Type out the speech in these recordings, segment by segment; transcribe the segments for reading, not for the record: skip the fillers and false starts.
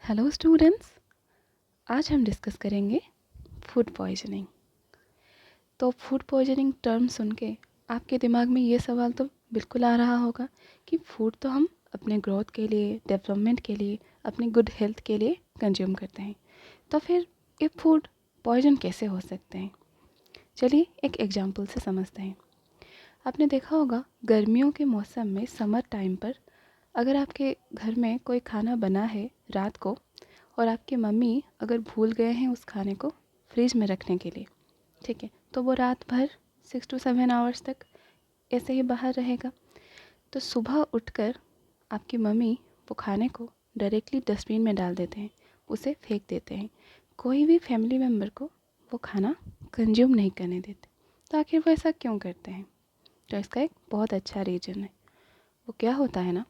Hello students, आज हम discuss करेंगे फूड पॉइजनिंग। तो फूड पॉइजनिंग टर्म सुन के आपके दिमाग में ये सवाल तो बिल्कुल आ रहा होगा कि फूड तो हम अपने ग्रोथ के लिए, डेवलपमेंट के लिए, अपनी गुड हेल्थ के लिए कंज्यूम करते हैं, तो फिर ये फूड पॉइजन कैसे हो सकते हैं। चलिए एक एग्जांपल से समझते हैं। आपने देखा होगा गर्मियों के मौसम में, समर टाइम पर, अगर आपके घर में कोई खाना बना है रात को और आपकी मम्मी अगर भूल गए हैं उस खाने को फ्रिज में रखने के लिए, ठीक है, तो वो रात भर 6 to 7 आवर्स तक ऐसे ही बाहर रहेगा। तो सुबह उठकर आपकी मम्मी वो खाने को डायरेक्टली डस्टबिन में डाल देते हैं, उसे फेंक देते हैं। कोई भी फैमिली मेम्बर को वो खाना कंज्यूम नहीं करने देते। तो आखिर वो ऐसा क्यों करते हैं? तो इसका एक बहुत अच्छा रीज़न है। वो क्या होता है ना,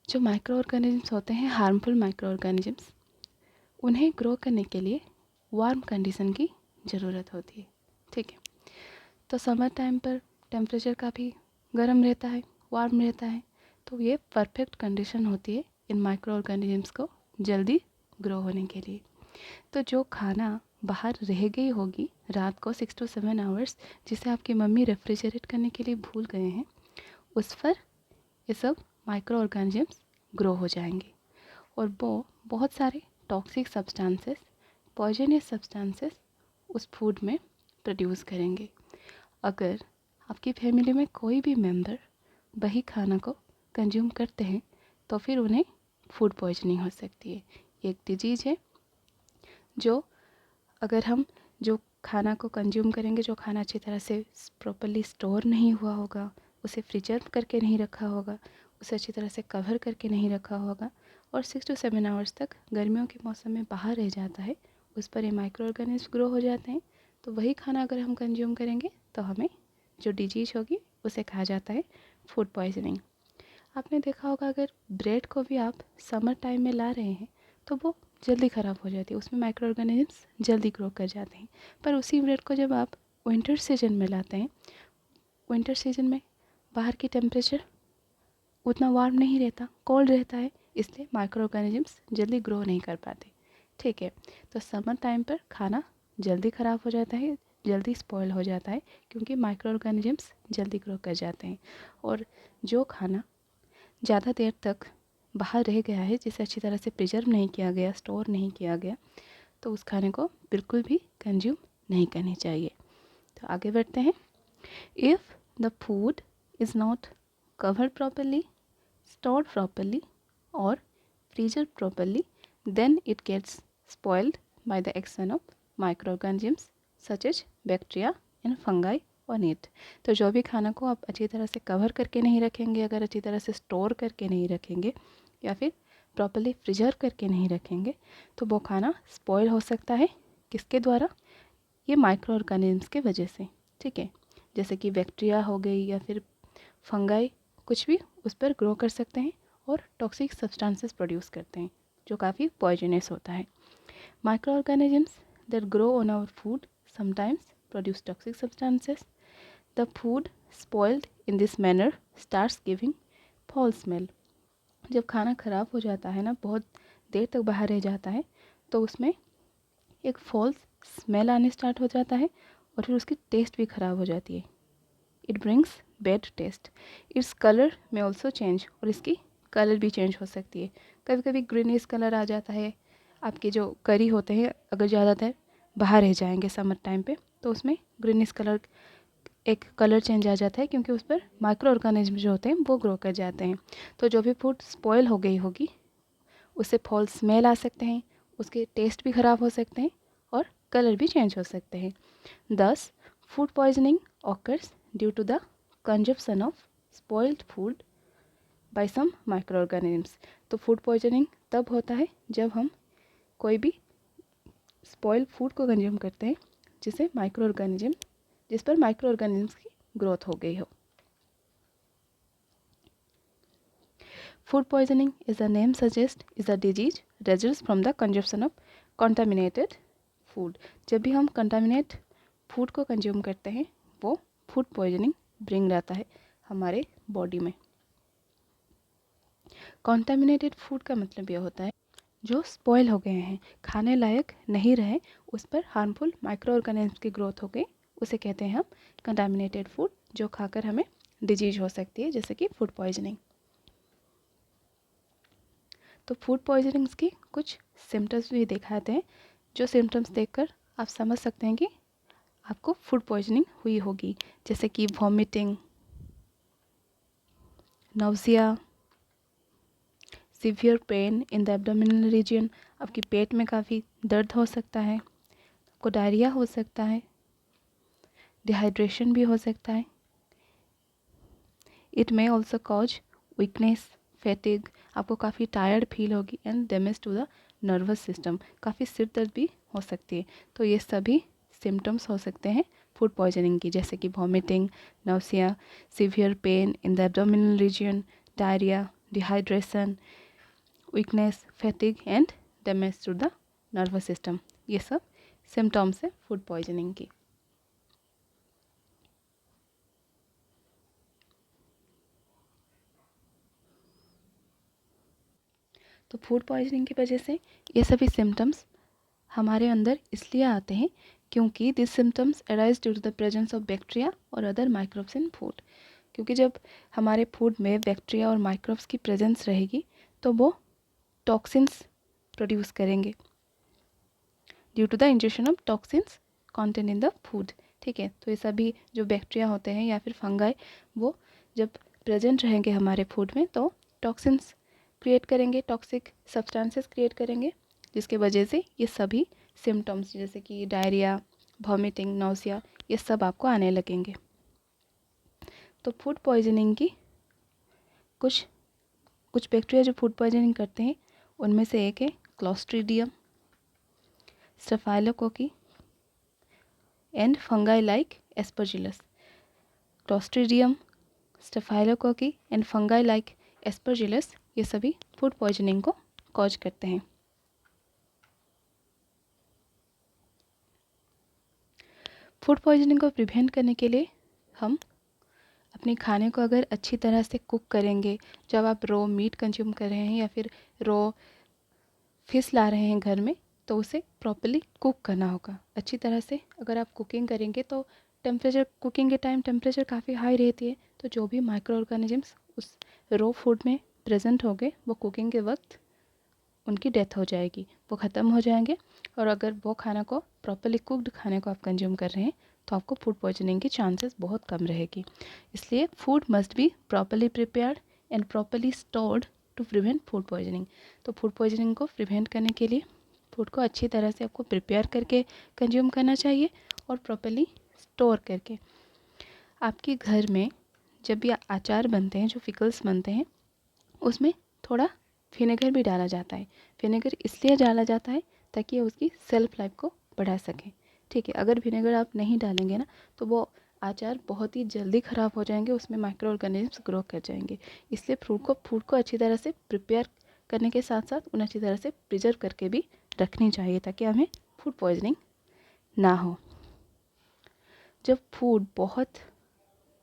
जो माइक्रो ऑर्गेनिजम्स होते हैं, हार्मफुल माइक्रो ऑर्गेनिजम्स, उन्हें ग्रो करने के लिए वार्म कंडीशन की ज़रूरत होती है, ठीक है। तो समर टाइम पर टेम्परेचर काफ़ी गर्म रहता है, वार्म रहता है, तो ये परफेक्ट कंडीशन होती है इन माइक्रो ऑर्गेनिजम्स को जल्दी ग्रो होने के लिए। तो जो खाना बाहर रह गई होगी रात को 6 to 7 आवर्स, जिसे आपकी मम्मी रेफ्रिजरेट करने के लिए भूल गए हैं, उस पर ये सब माइक्रो ऑर्गेनिजम्स ग्रो हो जाएंगे और वो बहुत सारे टॉक्सिक सब्सटेंसेस, पॉइजनस सब्सटेंसेस उस फूड में प्रोड्यूस करेंगे। अगर आपकी फैमिली में कोई भी मेंबर वही खाना को कंज्यूम करते हैं तो फिर उन्हें फूड पॉइजनिंग हो सकती है। ये एक डिजीज़ है जो, अगर हम जो खाना को कंज्यूम करेंगे, जो खाना अच्छी तरह से प्रॉपरली स्टोर नहीं हुआ होगा, उसे प्रिजर्व करके नहीं रखा होगा, उसे अच्छी तरह से कवर करके नहीं रखा होगा और 6 to 7 आवर्स तक गर्मियों के मौसम में बाहर रह जाता है, उस पर ये माइक्रो ऑर्गेनिज्म ग्रो हो जाते हैं। तो वही खाना अगर हम कंज्यूम करेंगे तो हमें जो डिजीज होगी उसे कहा जाता है फूड पॉइजनिंग। आपने देखा होगा अगर ब्रेड को भी आप समर टाइम में ला रहे हैं तो वो जल्दी ख़राब हो जाती है, उसमें माइक्रो ऑर्गेनिजम्स जल्दी ग्रो कर जाते हैं। पर उसी ब्रेड को जब आप विंटर सीजन में लाते हैं, विंटर सीजन में बाहर की टेम्परेचर उतना वार्म नहीं रहता, कोल्ड रहता है, इसलिए माइक्रो ऑर्गेनिजम्स जल्दी ग्रो नहीं कर पाते, ठीक है। तो समर टाइम पर खाना जल्दी ख़राब हो जाता है, जल्दी स्पॉइल हो जाता है, क्योंकि माइक्रो ऑर्गेनिजम्स जल्दी ग्रो कर जाते हैं। और जो खाना ज़्यादा देर तक बाहर रह गया है, जिसे अच्छी तरह से प्रिजर्व नहीं किया गया, स्टोर नहीं किया गया, तो उस खाने को बिल्कुल भी कंज्यूम नहीं करनी चाहिए। तो आगे बढ़ते हैं। If the food is not covered properly, stored properly or preserved properly, then it gets spoiled by the action of microorganisms such as bacteria and fungi on it। तो जो भी खाना को आप अच्छी तरह से कवर करके नहीं रखेंगे, अगर अच्छी तरह से स्टोर करके नहीं रखेंगे या फिर प्रॉपरली प्रिजर्व करके नहीं रखेंगे, तो वो खाना स्पॉइल हो सकता है। किसके द्वारा? ये माइक्रो ऑर्गेनिज्म्स के वजह से, ठीक है। जैसे कि बैक्टीरिया हो गई या फिर फंगाई, कुछ भी उस पर ग्रो कर सकते हैं और टॉक्सिक सब्सटेंसेस प्रोड्यूस करते हैं जो काफ़ी पॉइजनस होता है। Micro organisms that grow on our food sometimes produce toxic substances. The food spoiled in this manner starts giving foul smell. जब खाना ख़राब हो जाता है ना, बहुत देर तक बाहर रह जाता है, तो उसमें एक फॉल्स स्मेल आने स्टार्ट हो जाता है और फिर उसकी टेस्ट भी ख़राब हो जाती है। It brings bad taste. Its colour में ऑल्सो चेंज, और इसकी कलर भी चेंज हो सकती है। कभी कभी ग्रीनिश कलर आ जाता है। आपके जो करी होते हैं अगर ज़्यादातर बाहर रह जाएंगे समर टाइम पे, तो उसमें ग्रीनिश कलर, एक कलर चेंज आ जाता है, क्योंकि उस पर माइक्रो ऑर्गेनिज्म जो होते हैं वो ग्रो कर जाते हैं। तो जो भी फूड स्पॉइल हो गई होगी उससे फॉल स्मेल आ सकते हैं, उसके टेस्ट भी ख़राब हो सकते हैं और कलर भी चेंज हो सकते हैं। दस, food poisoning occurs due to the consumption of spoiled food by some micro organisms. तो फूड पॉइजनिंग तब होता है जब हम कोई भी स्पॉइल्ड फूड को कंज्यूम करते हैं जिसे माइक्रो ऑर्गेनिज्म, जिस पर माइक्रो ऑर्गेनिजम्स की ग्रोथ हो गई हो। Food poisoning, as the name suggests, is a disease results from the consumption of contaminated food। जब भी हम कंटामिनेट फूड को कंज्यूम करते हैं वो फूड पॉइजनिंग ब्रिंग रहता है हमारे बॉडी में। कॉन्टामिनेटेड फूड का मतलब यह होता है जो स्पॉइल हो गए हैं, खाने लायक नहीं रहे, उस पर हार्मफुल माइक्रो ऑर्गेनिज्म की ग्रोथ हो गई, उसे कहते हैं हम कंटामिनेटेड फूड, जो खाकर हमें डिजीज हो सकती है, जैसे कि फूड पॉइजनिंग। तो फूड पॉइजनिंग्स की कुछ सिम्टम्स भी दिखाते हैं, जो सिम्टम्स देखकर आप समझ सकते हैं कि आपको फूड पॉइजनिंग हुई होगी, जैसे कि vomiting, nausea, severe pain in the abdominal region, आपकी पेट में काफ़ी दर्द हो सकता है, आपको डायरिया हो सकता है, डिहाइड्रेशन भी हो सकता है। It may also cause weakness, fatigue, आपको काफ़ी टायर्ड फील होगी, and damage to the nervous system, काफ़ी सिर दर्द भी हो सकती है। तो ये सभी सिम्टम्स हो सकते हैं फूड पॉइजनिंग की, जैसे कि vomiting, nausea, severe pain in the abdominal region, diarrhoea, dehydration, weakness, fatigue and damage to the nervous system. ये सब सिम्टम्स है फूड पॉइजनिंग की। तो फूड पॉइजनिंग की वजह से ये सभी सिम्टम्स हमारे अंदर इसलिए आते हैं क्योंकि this symptoms arise due to the presence of bacteria और अदर माइक्रोब्स इन फूड। क्योंकि जब हमारे फूड में बैक्टीरिया और माइक्रोब्स की प्रेजेंस रहेगी तो वो टॉक्सिन्स प्रोड्यूस करेंगे due to the injection of toxins content in the food. ठीक है, तो ये सभी जो बैक्टीरिया होते हैं या फिर फंगाई, वो जब प्रेजेंट रहेंगे हमारे फूड में तो टॉक्सिन्स क्रिएट करेंगे, टॉक्सिक सब्सटेंसेस क्रिएट करेंगे, जिसके वजह से ये सभी सिम्टम्स जैसे कि डायरिया, वॉमिटिंग, नौसिया, ये सब आपको आने लगेंगे। तो फूड पॉइजनिंग की कुछ कुछ बैक्टीरिया जो फूड पॉइजनिंग करते हैं उनमें से एक है clostridium, स्टेफाइलोकोकी and fungi like Aspergillus. Clostridium, स्टेफाइलोकोकी and fungi like Aspergillus, ये सभी फूड पॉइजनिंग को कॉज करते हैं। फूड पॉइजनिंग को प्रिवेंट करने के लिए हम अपने खाने को अगर अच्छी तरह से कुक करेंगे, जब आप रॉ मीट कंज्यूम कर रहे हैं या फिर रॉ फिश ला रहे हैं घर में, तो उसे प्रॉपर्ली कुक करना होगा अच्छी तरह से। अगर आप कुकिंग करेंगे तो टेम्परेचर, कुकिंग के टाइम टेम्परेचर काफ़ी हाई रहती है, तो जो भी माइक्रो ऑर्गेनिजम्स उस रॉ फूड में प्रेजेंट होंगे वो कुकिंग के वक्त उनकी डेथ हो जाएगी, वो ख़त्म हो जाएंगे। और अगर वो खाना को प्रॉपर्ली कुक्ड खाने को आप कंज्यूम कर रहे हैं तो आपको फूड पॉइजनिंग की चांसेस बहुत कम रहेगी। इसलिए food must be properly prepared and properly stored to prevent food poisoning. तो फूड पॉइजनिंग को प्रिवेंट करने के लिए फूड को अच्छी तरह से आपको प्रिपेयर करके कंज्यूम करना चाहिए और प्रॉपर्ली स्टोर करके। आपके घर में जब भी अचार बनते हैं, जो पिकल्स बनते हैं, उसमें थोड़ा विनेगर भी डाला जाता है। विनेगर इसलिए डाला जाता है ताकि उसकी सेल्फ लाइफ को बढ़ा सके। ठीक है, अगर विनेगर आप नहीं डालेंगे ना तो वो अचार बहुत ही जल्दी ख़राब हो जाएंगे, उसमें माइक्रो ऑर्गेनिज्म ग्रो कर जाएंगे। इसलिए फूड को अच्छी तरह से प्रिपेयर करने के साथ साथ उन्हें अच्छी तरह से प्रिजर्व करके भी रखनी चाहिए ताकि हमें फूड पॉइजनिंग ना हो। जब फूड बहुत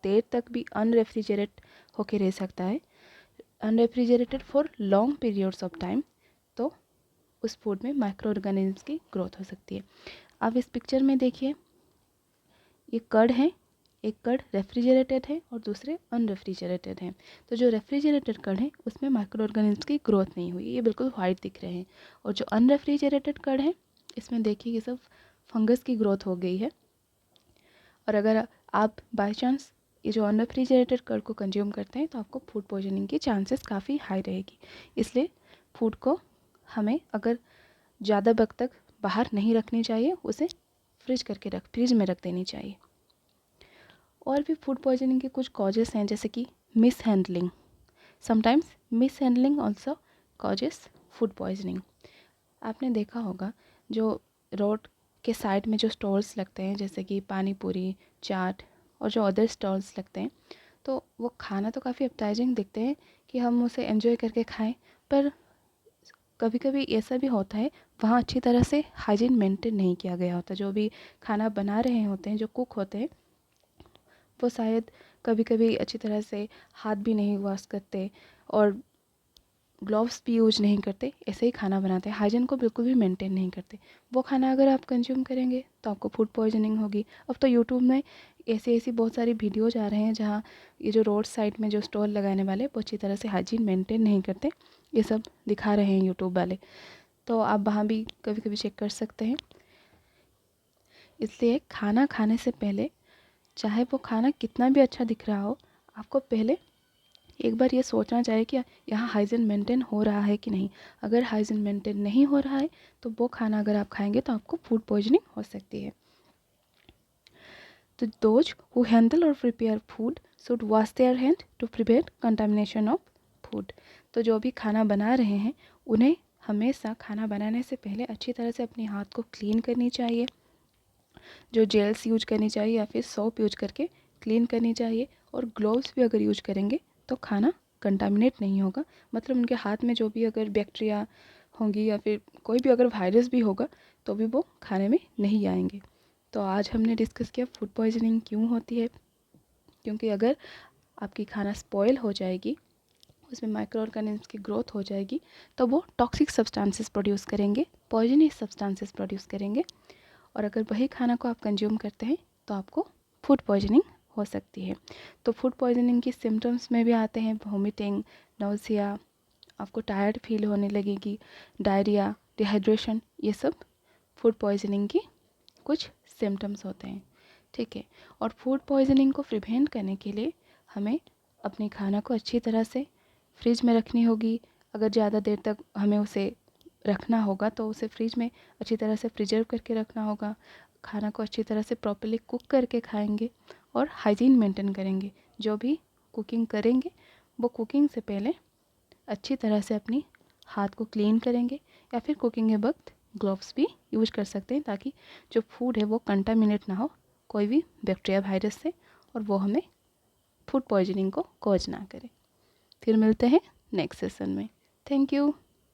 देर तक भी अनरेफ्रिजरेट होके रह सकता है, unrefrigerated for long periods of time, तो उस फूड में माइक्रो ऑर्गेनिज्म की ग्रोथ हो सकती है। अब इस पिक्चर में देखिए, ये कर्ड है, एक कर्ड रेफ्रिजरेटेड है और दूसरे अनरेफ्रिजरेटेड हैं। तो जो रेफ्रिजरेटेड कर्ड है उसमें माइक्रो ऑर्गेनिज्म की ग्रोथ नहीं हुई, ये बिल्कुल वाइट दिख रहे हैं। और जो अनरेफ्रिजरेटेड कर्ड है इसमें देखिए ये सब फंगस की ग्रोथ हो गई है। और अगर आप बाय चांस ये जो अनरेफ्रिजरेटेड कर्ड को कंज्यूम करते हैं तो आपको फूड पॉइजनिंग की चांसेस काफ़ी हाई रहेगी। इसलिए फूड को हमें अगर ज़्यादा वक्त तक बाहर नहीं रखनी चाहिए, उसे फ्रिज में रख देनी चाहिए। और भी फूड पॉइजनिंग के कुछ कॉजेस हैं, जैसे कि miss handling. Sometimes miss handling also causes food poisoning. आपने देखा होगा जो रोड के साइड में जो स्टॉल्स लगते हैं, जैसे कि पानी पूरी, चाट और जो अदर स्टॉल्स लगते हैं, तो वो खाना तो काफ़ी अपेटाइजिंग दिखते हैं कि हम उसे एंजॉय करके खाएं, पर कभी कभी ऐसा भी होता है वहाँ अच्छी तरह से हाइजीन मेंटेन नहीं किया गया होता। जो भी खाना बना रहे होते हैं, जो कुक होते हैं, वो शायद कभी कभी अच्छी तरह से हाथ भी नहीं वॉश करते और ग्लव्स भी यूज नहीं करते, ऐसे ही खाना बनाते हैं, हाइजीन को बिल्कुल भी मेंटेन नहीं करते, वो खाना अगर आप कंज्यूम करेंगे तो आपको फूड पॉइजनिंग होगी। अब तो यूट्यूब में ऐसी बहुत सारी वीडियोज आ रहे हैं जहाँ ये जो रोड साइड में जो स्टॉल लगाने वाले वो अच्छी तरह से हाइजीन मेंटेन नहीं करते, ये सब दिखा रहे हैं यूट्यूब वाले, तो आप वहाँ भी कभी कभी चेक कर सकते हैं। इसलिए खाना खाने से पहले, चाहे वो खाना कितना भी अच्छा दिख रहा हो, आपको पहले एक बार ये सोचना चाहिए कि यहाँ हाइजीन मेंटेन हो रहा है कि नहीं। अगर हाइजीन मेंटेन नहीं हो रहा है तो वो खाना अगर आप खाएंगे तो आपको फूड पॉइजनिंग हो सकती है। तो दोज हु हैंडल और prepare food should wash their hand to prevent contamination of food. तो जो भी खाना बना रहे हैं उन्हें हमेशा खाना बनाने से पहले अच्छी तरह से अपने हाथ को क्लीन करनी चाहिए, जो जेल्स यूज करनी चाहिए या फिर सोप यूज करके क्लीन करनी चाहिए, और ग्लोव्स भी अगर यूज करेंगे तो खाना कंटामिनेट नहीं होगा, मतलब उनके हाथ में जो भी अगर बैक्टीरिया होंगी या फिर कोई भी अगर वायरस भी होगा तो भी वो खाने में नहीं आएंगे। तो आज हमने डिस्कस किया फूड पॉइजनिंग क्यों होती है, क्योंकि अगर आपकी खाना स्पॉइल हो जाएगी, उसमें माइक्रो ऑर्गेनिज्म की ग्रोथ हो जाएगी, तो वो टॉक्सिक सब्सटेंसेस प्रोड्यूस करेंगे, पॉइजनस सब्सटेंसेस प्रोड्यूस करेंगे, और अगर वही खाना को आप कंज्यूम करते हैं तो आपको फूड पॉइजनिंग हो सकती है। तो फूड पॉइजनिंग की सिम्टम्स में भी आते हैं वॉमिटिंग, नोज़िया, आपको टायर्ड फील होने लगेगी, डायरिया, डिहाइड्रेशन, ये सब फूड पॉइजनिंग की कुछ सिम्टम्स होते हैं। ठीक है, और फूड पॉइजनिंग को प्रिवेंट करने के लिए हमें अपने खाना को अच्छी तरह से फ्रिज में रखनी होगी। अगर ज़्यादा देर तक हमें उसे रखना होगा तो उसे फ्रिज में अच्छी तरह से प्रिजर्व करके रखना होगा। खाना को अच्छी तरह से प्रॉपर्ली कुक करके खाएंगे और हाइजीन मेंटेन करेंगे। जो भी कुकिंग करेंगे वो कुकिंग से पहले अच्छी तरह से अपनी हाथ को क्लीन करेंगे, या फिर कुकिंग के वक्त ग्लव्स भी यूज कर सकते हैं, ताकि जो फूड है वो कंटामिनेट ना हो कोई भी बैक्टीरिया वायरस से, और वो हमें फूड पॉइजनिंग को कॉज ना करे। फिर मिलते हैं नेक्स्ट सेशन में। Thank you.